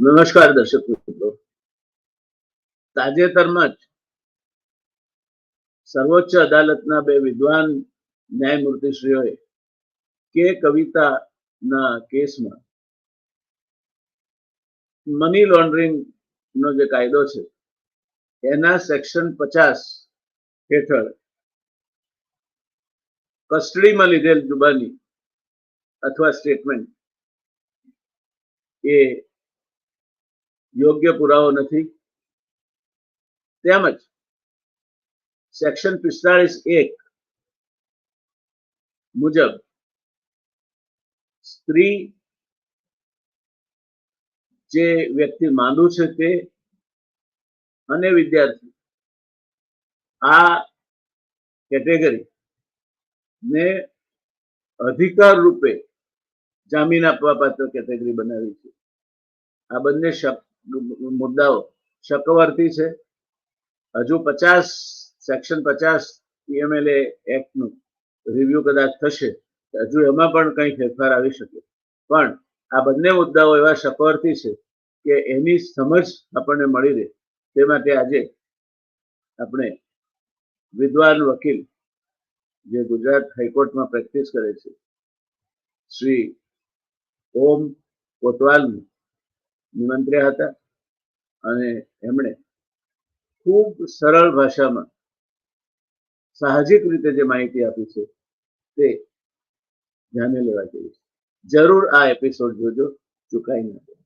નમસ્કાર દર્શક મિત્રો. તાજેતરમાં જ સર્વોચ્ચ અદાલતના બે વિદ્વાન ન્યાયમૂર્તિશ્રીઓએ કે કવિતાના કેસમાં મની લોન્ડરિંગ નો જે કાયદો છે એના સેક્શન 50 હેઠળ કસ્ટડીમાં લીધેલ જુબાની અથવા સ્ટેટમેન્ટ એ યોગ્ય પુરાવો નથી, તેમજ સેક્શન 45(1) મુજબ સ્ત્રી જે વ્યક્તિ માંદું છે તે અને વિદ્યાર્થી આ કેટેગરી ને અધિકાર રૂપે જામીન આપવા પાત્ર કેટેગરી બનાવી છે. આ બંને મુદ્દાઓ શકવર્તી છે. હજુ સેક્શન 50 PMLA એક્ટનું રિવ્યુ કદાચ થશે, હજુ એમાં પણ કંઈ ફેરફાર આવી શકે, પણ આ બંને મુદ્દાઓ એવા શકવર્તી છે કે એની સમજ આપણને મળી રહે તે માટે આજે આપણે વિદ્વાન વકીલ જે ગુજરાત હાઈકોર્ટમાં પ્રેક્ટિસ કરે છે શ્રી ઓમ કોટવાલને નિમંત્ર્યા હતા અને એમણે ખૂબ સરળ ભાષામાં સાહજિક રીતે જે માહિતી આપી છે તે ધ્યાને લેવા જેવી છે. જરૂર આ એપિસોડ જોજો, ચૂકાઈ ન જાય.